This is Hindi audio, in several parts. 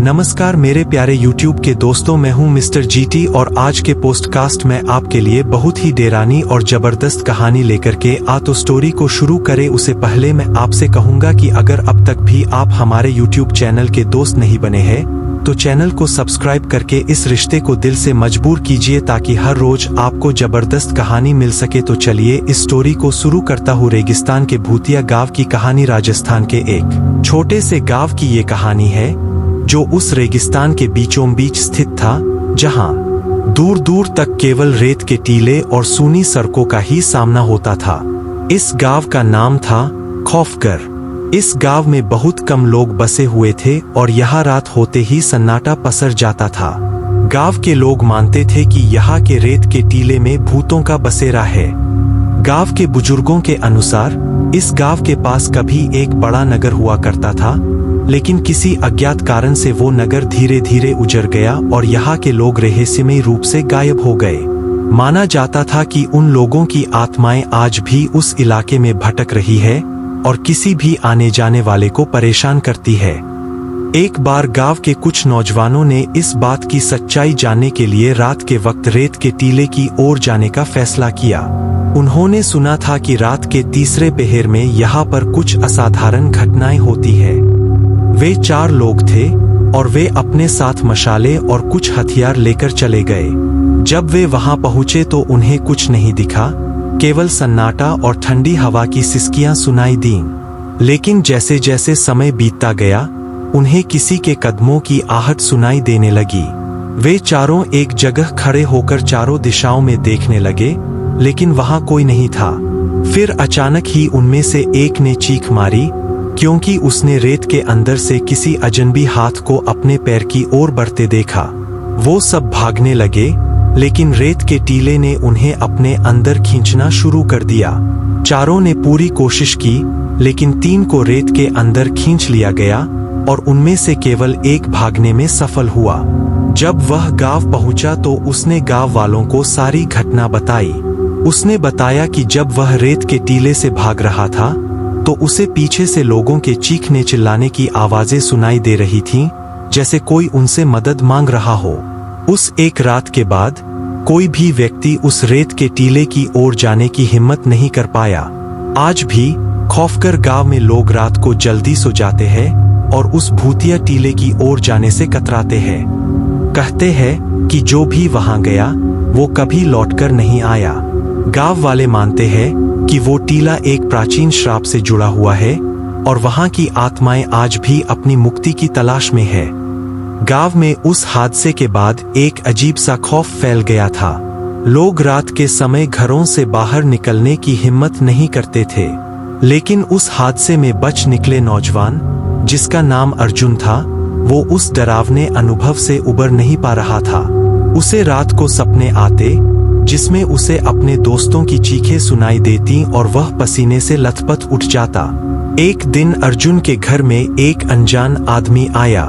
नमस्कार मेरे प्यारे YouTube के दोस्तों, मैं हूं मिस्टर जीटी और आज के पोस्टकास्ट में आपके लिए बहुत ही डरावनी और जबरदस्त कहानी लेकर के तो स्टोरी को शुरू करें उससे पहले मैं आपसे कहूंगा कि अगर अब तक भी आप हमारे YouTube चैनल के दोस्त नहीं बने हैं तो चैनल को सब्सक्राइब करके इस रिश्ते को दिल से मजबूर कीजिए ताकि हर रोज आपको जबरदस्त कहानी मिल सके। तो चलिए इस स्टोरी को शुरू करता हूँ। रेगिस्तान के भूतिया गांव की कहानी। राजस्थान के एक छोटे से गांव की ये कहानी है जो उस रेगिस्तान के बीचों बीच स्थित था जहां दूर दूर तक केवल रेत के टीले और सूनी सड़कों का ही सामना होता था। इस गांव का नाम था खौफगर। इस गांव में बहुत कम लोग बसे हुए थे और यहाँ रात होते ही सन्नाटा पसर जाता था। गांव के लोग मानते थे कि यहाँ के रेत के टीले में भूतों का बसेरा है। गांव के बुजुर्गों के अनुसार इस गांव के पास कभी एक बड़ा नगर हुआ करता था, लेकिन किसी अज्ञात कारण से वो नगर धीरे धीरे उजड़ गया और यहाँ के लोग रहस्यमय रूप से गायब हो गए। माना जाता था कि उन लोगों की आत्माएं आज भी उस इलाके में भटक रही है और किसी भी आने जाने वाले को परेशान करती है। एक बार गांव के कुछ नौजवानों ने इस बात की सच्चाई जानने के लिए रात के वक्त रेत के टीले की ओर जाने का फैसला किया। उन्होंने सुना था कि रात के तीसरे पहर में यहाँ पर कुछ असाधारण घटनाएं होती है। वे 4 लोग थे और वे अपने साथ मशाले और कुछ हथियार लेकर चले गए। जब वे वहां पहुंचे तो उन्हें कुछ नहीं दिखा, केवल सन्नाटा और ठंडी हवा की सिसकियां सुनाई दीं। लेकिन जैसे जैसे समय बीतता गया उन्हें किसी के कदमों की आहट सुनाई देने लगी। वे चारों एक जगह खड़े होकर चारों दिशाओं में देखने लगे, लेकिन वहां कोई नहीं था। फिर अचानक ही उनमें से एक ने चीख मारी क्योंकि उसने रेत के अंदर से किसी अजनबी हाथ को अपने पैर की ओर बढ़ते देखा। वो सब भागने लगे, लेकिन रेत के टीले ने उन्हें अपने अंदर खींचना शुरू कर दिया। चारों ने पूरी कोशिश की, लेकिन 3 को रेत के अंदर खींच लिया गया और उनमें से केवल एक भागने में सफल हुआ। जब वह गांव पहुंचा तो उसने गांव वालों को सारी घटना बताई। उसने बताया कि जब वह रेत के टीले से भाग रहा था तो उसे पीछे से लोगों के चीखने चिल्लाने की आवाजें सुनाई दे रही थीं, जैसे कोई उनसे मदद मांग रहा हो। उस एक रात के बाद कोई भी व्यक्ति उस रेत के टीले की ओर जाने की हिम्मत नहीं कर पाया। आज भी खौफगर गांव में लोग रात को जल्दी सो जाते हैं और उस भूतिया टीले की ओर जाने से कतराते हैं। कहते हैं कि जो भी वहां गया वो कभी लौटकर नहीं आया। गांव वाले मानते हैं कि वो टीला एक प्राचीन श्राप से जुड़ा हुआ है और वहां की आत्माएं आज भी अपनी मुक्ति की तलाश में है। गांव में उस हादसे के बाद एक अजीब सा खौफ फैल गया था। लोग रात के समय घरों से बाहर निकलने की हिम्मत नहीं करते थे, लेकिन उस हादसे में बच निकले नौजवान, जिसका नाम अर्जुन था, वो उस डरावने अनुभव से उबर नहीं पा रहा था। उसे रात को सपने आते जिसमें उसे अपने दोस्तों की चीखें सुनाई देती और वह पसीने से लथपथ उठ जाता। एक दिन अर्जुन के घर में एक अनजान आदमी आया।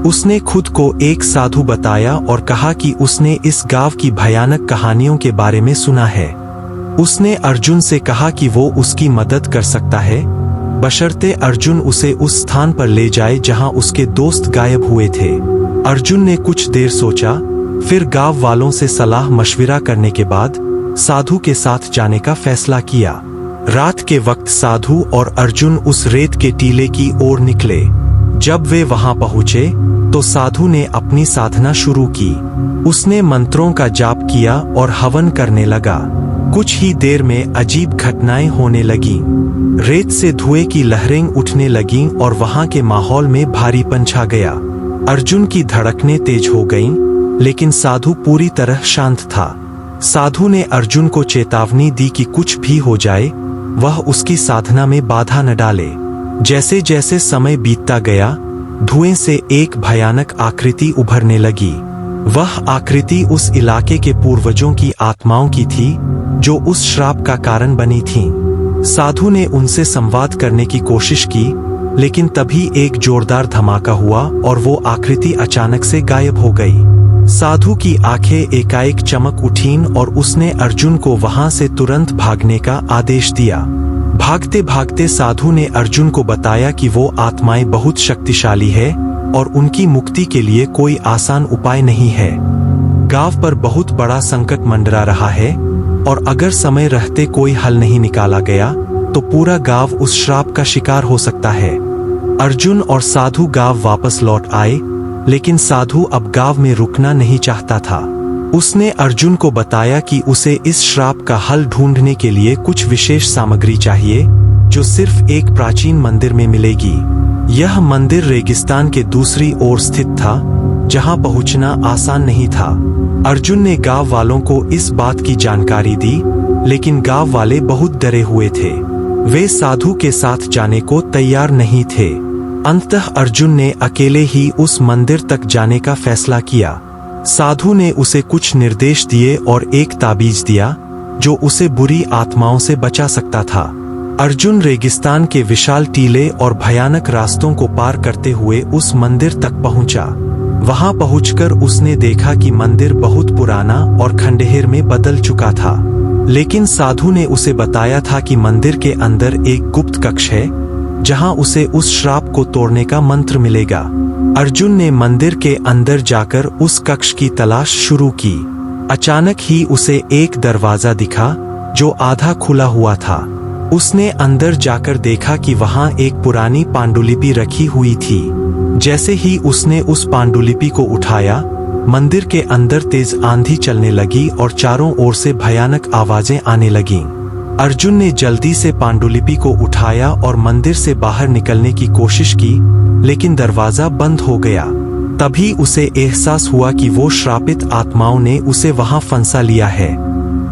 उसने खुद को एक साधु बताया और कहा कि उसने इस गांव की भयानक कहानियों के बारे में सुना है। उसने अर्जुन से कहा कि वो उसकी मदद कर सकता है, बशर्ते अर्जुन उसे उस स्थान पर ले जाए जहां उसके दोस्त गायब हुए थे। अर्जुन ने कुछ देर सोचा, फिर गांव वालों से सलाह मशविरा करने के बाद साधु के साथ जाने का फैसला किया। रात के वक्त साधु और अर्जुन उस रेत के टीले की ओर निकले। जब वे वहां पहुंचे तो साधु ने अपनी साधना शुरू की। उसने मंत्रों का जाप किया और हवन करने लगा। कुछ ही देर में अजीब घटनाएं होने लगीं। रेत से धुएं की लहरें उठने लगीं और वहां के माहौल में भारीपन छा गया। अर्जुन की धड़कनें तेज हो गईं, लेकिन साधु पूरी तरह शांत था। साधु ने अर्जुन को चेतावनी दी कि कुछ भी हो जाए वह उसकी साधना में बाधा न डाले। जैसे जैसे समय बीतता गया धुएं से एक भयानक आकृति उभरने लगी। वह आकृति उस इलाके के पूर्वजों की आत्माओं की थी जो उस श्राप का कारण बनी थीं। साधु ने उनसे संवाद करने की कोशिश की, लेकिन तभी एक जोरदार धमाका हुआ और वो आकृति अचानक से गायब हो गई। साधु की आंखें एकाएक चमक उठीं और उसने अर्जुन को वहां से तुरंत भागने का आदेश दिया। भागते भागते साधु ने अर्जुन को बताया कि वो आत्माएं बहुत शक्तिशाली है और उनकी मुक्ति के लिए कोई आसान उपाय नहीं है। गांव पर बहुत बड़ा संकट मंडरा रहा है और अगर समय रहते कोई हल नहीं निकाला गया तो पूरा गांव उस श्राप का शिकार हो सकता है। अर्जुन और साधु गांव वापस लौट आए, लेकिन साधु अब गांव में रुकना नहीं चाहता था। उसने अर्जुन को बताया कि उसे इस श्राप का हल ढूंढने के लिए कुछ विशेष सामग्री चाहिए जो सिर्फ एक प्राचीन मंदिर में मिलेगी। यह मंदिर रेगिस्तान के दूसरी ओर स्थित था, जहां पहुंचना आसान नहीं था। अर्जुन ने गांव वालों को इस बात की जानकारी दी, लेकिन गांव वाले बहुत डरे हुए थे। वे साधु के साथ जाने को तैयार नहीं थे। अंततः अर्जुन ने अकेले ही उस मंदिर तक जाने का फैसला किया। साधु ने उसे कुछ निर्देश दिए और एक ताबीज दिया जो उसे बुरी आत्माओं से बचा सकता था। अर्जुन रेगिस्तान के विशाल टीले और भयानक रास्तों को पार करते हुए उस मंदिर तक पहुंचा। वहां पहुंचकर उसने देखा कि मंदिर बहुत पुराना और खंडहर में बदल चुका था, लेकिन साधु ने उसे बताया था कि मंदिर के अंदर एक गुप्त कक्ष है जहां उसे उस श्राप को तोड़ने का मंत्र मिलेगा। अर्जुन ने मंदिर के अंदर जाकर उस कक्ष की तलाश शुरू की। अचानक ही उसे एक दरवाजा दिखा जो आधा खुला हुआ था। उसने अंदर जाकर देखा कि वहां एक पुरानी पांडुलिपि रखी हुई थी। जैसे ही उसने उस पांडुलिपि को उठाया, मंदिर के अंदर तेज आंधी चलने लगी और चारों ओर से भयानक आवाजें आने लगीं। अर्जुन ने जल्दी से पांडुलिपि को उठाया और मंदिर से बाहर निकलने की कोशिश की, लेकिन दरवाजा बंद हो गया। तभी उसे एहसास हुआ कि वो श्रापित आत्माओं ने उसे वहां फंसा लिया है।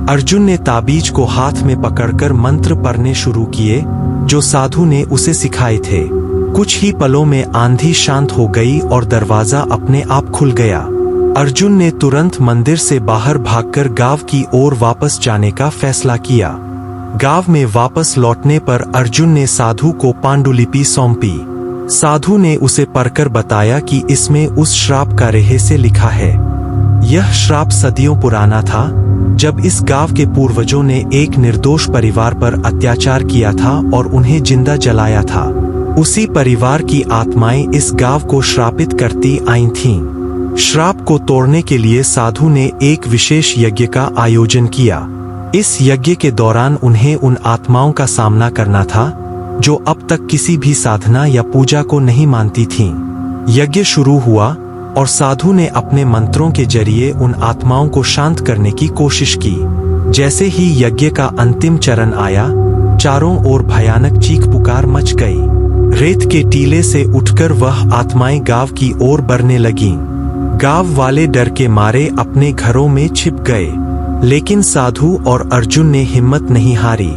अर्जुन ने ताबीज को हाथ में पकड़कर मंत्र पढ़ने शुरू किए जो साधु ने उसे सिखाए थे। कुछ ही पलों में आंधी शांत हो गई और दरवाजा अपने आप खुल गया। अर्जुन ने तुरंत मंदिर से बाहर भागकर गांव की ओर वापस जाने का फैसला किया। गांव में वापस लौटने पर अर्जुन ने साधु को पांडुलिपि सौंपी। साधु ने उसे पढ़कर बताया कि इसमें उस श्राप का रहस्य लिखा है। यह श्राप सदियों पुराना था, जब इस गांव के पूर्वजों ने एक निर्दोष परिवार पर अत्याचार किया था और उन्हें जिंदा जलाया था। उसी परिवार की आत्माएं इस गांव को श्रापित करती आई थीं। श्राप को तोड़ने के लिए साधु ने एक विशेष यज्ञ का आयोजन किया। इस यज्ञ के दौरान उन्हें उन आत्माओं का सामना करना था जो अब तक किसी भी साधना या पूजा को नहीं मानती थीं। यज्ञ शुरू हुआ और साधु ने अपने मंत्रों के जरिए उन आत्माओं को शांत करने की कोशिश की। जैसे ही यज्ञ का अंतिम चरण आया, चारों ओर भयानक चीख पुकार मच गई। रेत के टीले से उठकर वह आत्माएं गांव की ओर बढ़ने लगीं। गांव वाले डर के मारे अपने घरों में छिप गए, लेकिन साधु और अर्जुन ने हिम्मत नहीं हारी।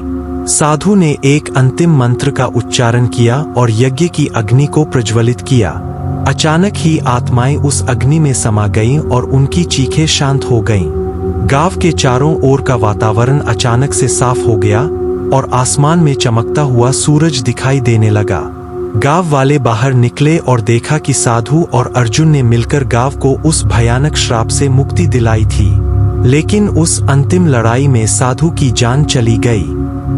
साधु ने एक अंतिम मंत्र का उच्चारण किया और यज्ञ की अग्नि को प्रज्वलित किया। अचानक ही आत्माएं उस अग्नि में समा गईं और उनकी चीखें शांत हो गईं। गांव के चारों ओर का वातावरण अचानक से साफ हो गया और आसमान में चमकता हुआ सूरज दिखाई देने लगा। गांव वाले बाहर निकले और देखा कि साधु और अर्जुन ने मिलकर गांव को उस भयानक श्राप से मुक्ति दिलाई थी। लेकिन उस अंतिम लड़ाई में साधु की जान चली गई।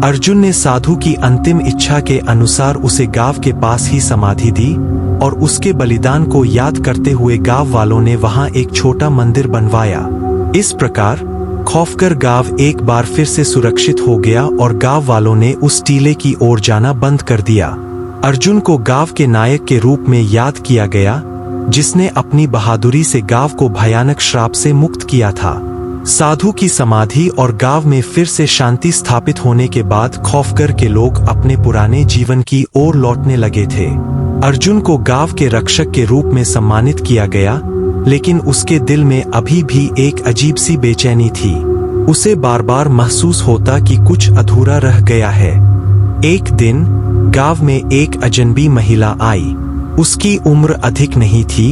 अर्जुन ने साधु की अंतिम इच्छा के अनुसार उसे गांव के पास ही समाधि दी और उसके बलिदान को याद करते हुए गांव वालों ने वहां एक छोटा मंदिर बनवाया। इस प्रकार खौफकर गांव एक बार फिर से सुरक्षित हो गया और गांव वालों ने उस टीले की ओर जाना बंद कर दिया। अर्जुन को गांव के नायक के रूप में याद किया गया, जिसने अपनी बहादुरी से गांव को भयानक श्राप से मुक्त किया था। साधु की समाधि और गांव में फिर से शांति स्थापित होने के बाद खौफकर के लोग अपने पुराने जीवन की ओर लौटने लगे थे। अर्जुन को गांव के रक्षक के रूप में सम्मानित किया गया, लेकिन उसके दिल में अभी भी एक अजीब सी बेचैनी थी। उसे बार बार महसूस होता कि कुछ अधूरा रह गया है। एक दिन गांव में एक अजनबी महिला आई। उसकी उम्र अधिक नहीं थी,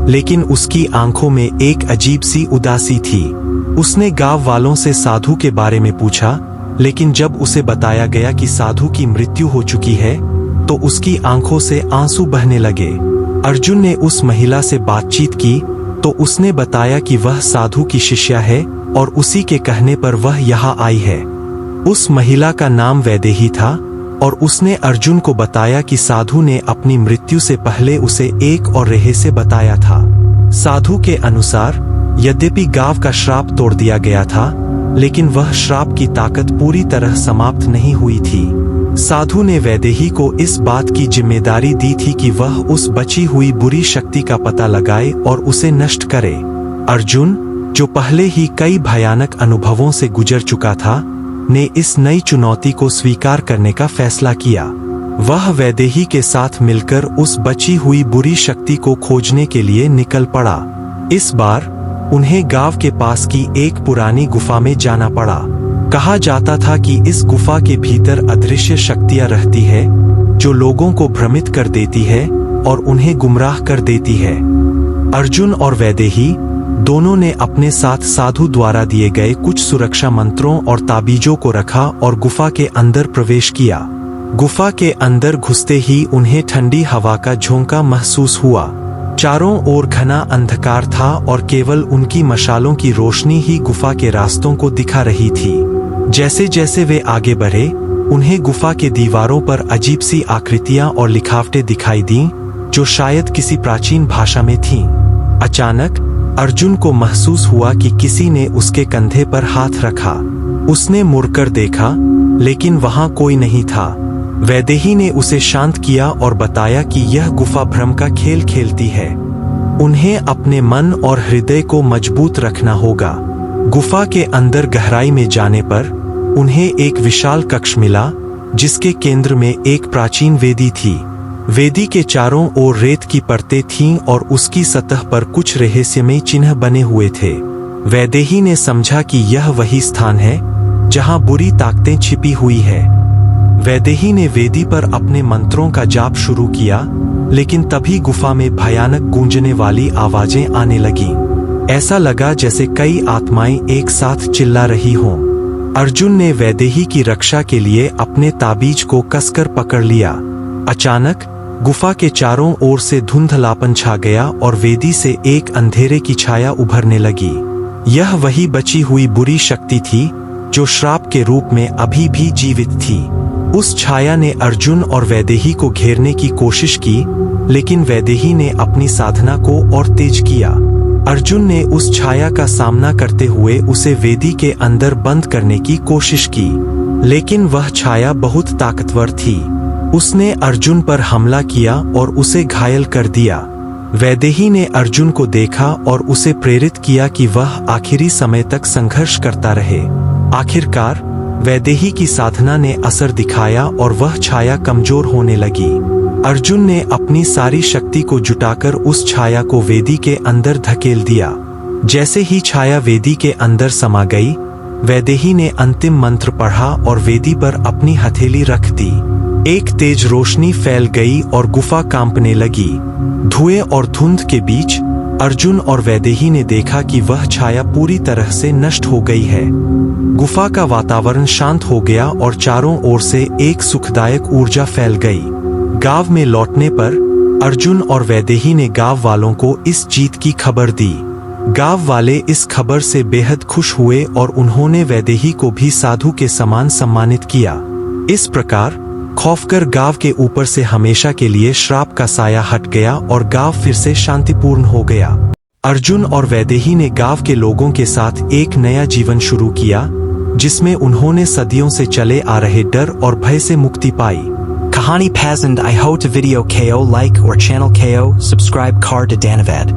लेकिन उसकी आंखों में एक अजीब सी उदासी थी। उसने गांव वालों से साधु के बारे में पूछा, लेकिन जब उसे बताया गया कि साधु की मृत्यु हो चुकी है, तो उसकी आंखों से आंसू बहने लगे। अर्जुन ने उस महिला से बातचीत की तो उसने बताया कि वह साधु की शिष्या है और उसी के कहने पर वह यहाँ आई है। उस महिला का नाम वैदेही था और उसने अर्जुन को बताया कि साधु ने अपनी मृत्यु से पहले उसे एक और रहस्य बताया था। साधु के अनुसार यद्यपि गाव का श्राप तोड़ दिया गया था, लेकिन वह श्राप की ताकत पूरी तरह समाप्त नहीं हुई थी। साधु ने वैदेही को इस बात की जिम्मेदारी दी थी कि वह उस बची हुई बुरी शक्ति का पता लगाए और उसे नष्ट करे। अर्जुन, जो पहले ही कई भयानक अनुभवों से गुजर चुका था, ने इस नई चुनौती को स्वीकार करने का फैसला किया। वह वैदेही के साथ मिलकर उस बची हुई बुरी शक्ति को खोजने के लिए निकल पड़ा। इस बार उन्हें गांव के पास की एक पुरानी गुफा में जाना पड़ा। कहा जाता था कि इस गुफा के भीतर अदृश्य शक्तियां रहती है, जो लोगों को भ्रमित कर देती है और उन्हें गुमराह कर देती है। अर्जुन और वैदेही दोनों ने अपने साथ साधु द्वारा दिए गए कुछ सुरक्षा मंत्रों और ताबीजों को रखा और गुफा के अंदर प्रवेश किया। गुफा के अंदर घुसते ही उन्हें ठंडी हवा का झोंका महसूस हुआ। चारों ओर घना अंधकार था और केवल उनकी मशालों की रोशनी ही गुफा के रास्तों को दिखा रही थी। जैसे जैसे वे आगे बढ़े, उन्हें गुफा के दीवारों पर अजीब सी आकृतियां और लिखावटें दिखाई दीं, जो शायद किसी प्राचीन भाषा में थीं। अचानक अर्जुन को महसूस हुआ कि किसी ने उसके कंधे पर हाथ रखा। उसने मुड़कर देखा, लेकिन वहां कोई नहीं था। वैदेही ने उसे शांत किया और बताया कि यह गुफा भ्रम का खेल खेलती है। उन्हें अपने मन और हृदय को मजबूत रखना होगा। गुफा के अंदर गहराई में जाने पर उन्हें एक विशाल कक्ष मिला, जिसके केंद्र में एक प्राचीन वेदी थी। वेदी के चारों ओर रेत की परतें थीं और उसकी सतह पर कुछ रहस्यमय चिन्ह बने हुए थे। वैदेही ने समझा कि यह वही स्थान है जहां बुरी ताकतें छिपी हुई है। वैदेही ने वेदी पर अपने मंत्रों का जाप शुरू किया, लेकिन तभी गुफा में भयानक गूंजने वाली आवाजें आने लगीं। ऐसा लगा जैसे कई आत्माएं एक साथ चिल्ला रही हों। अर्जुन ने वैदेही की रक्षा के लिए अपने ताबीज को कसकर पकड़ लिया। अचानक गुफा के चारों ओर से धुंधलापन छा गया और वेदी से एक अंधेरे की छाया उभरने लगी। यह वही बची हुई बुरी शक्ति थी जो श्राप के रूप में अभी भी जीवित थी। उस छाया ने अर्जुन और वैदेही को घेरने की कोशिश की, लेकिन वैदेही ने अपनी साधना को और तेज किया। अर्जुन ने उस छाया का सामना करते हुए उसे वेदी के अंदर बंद करने की कोशिश की, लेकिन वह छाया बहुत ताकतवर थी। उसने अर्जुन पर हमला किया और उसे घायल कर दिया। वैदेही ने अर्जुन को देखा और उसे प्रेरित किया कि वह आखिरी समय तक संघर्ष करता रहे। आखिरकार वैदेही की साधना ने असर दिखाया और वह छाया कमजोर होने लगी। अर्जुन ने अपनी सारी शक्ति को जुटाकर उस छाया को वेदी के अंदर धकेल दिया। जैसे ही छाया वेदी के अंदर समा गई, वैदेही ने अंतिम मंत्र पढ़ा और वेदी पर अपनी हथेली रख दी। एक तेज रोशनी फैल गई और गुफा कांपने लगी। धुएं और धुंध के बीच अर्जुन और वैदेही ने देखा कि वह छाया पूरी तरह से नष्ट हो गई है। गुफा का वातावरण शांत हो गया और चारों ओर से एक सुखदायक ऊर्जा फैल गई। गांव में लौटने पर अर्जुन और वैदेही ने गांव वालों को इस जीत की खबर दी। गांव वाले इस खबर से बेहद खुश हुए और उन्होंने वैदेही को भी साधु के समान सम्मानित किया। इस प्रकार खौफकर गांव के ऊपर से हमेशा के लिए श्राप का साया हट गया और गांव फिर से शांतिपूर्ण हो गया। अर्जुन और वैदेही ने गांव के लोगों के साथ एक नया जीवन शुरू किया, जिसमें उन्होंने सदियों से चले आ रहे डर और भय से मुक्ति पाई। Kahani Pazand I hope video KO like or channel KO subscribe Car to Danavad.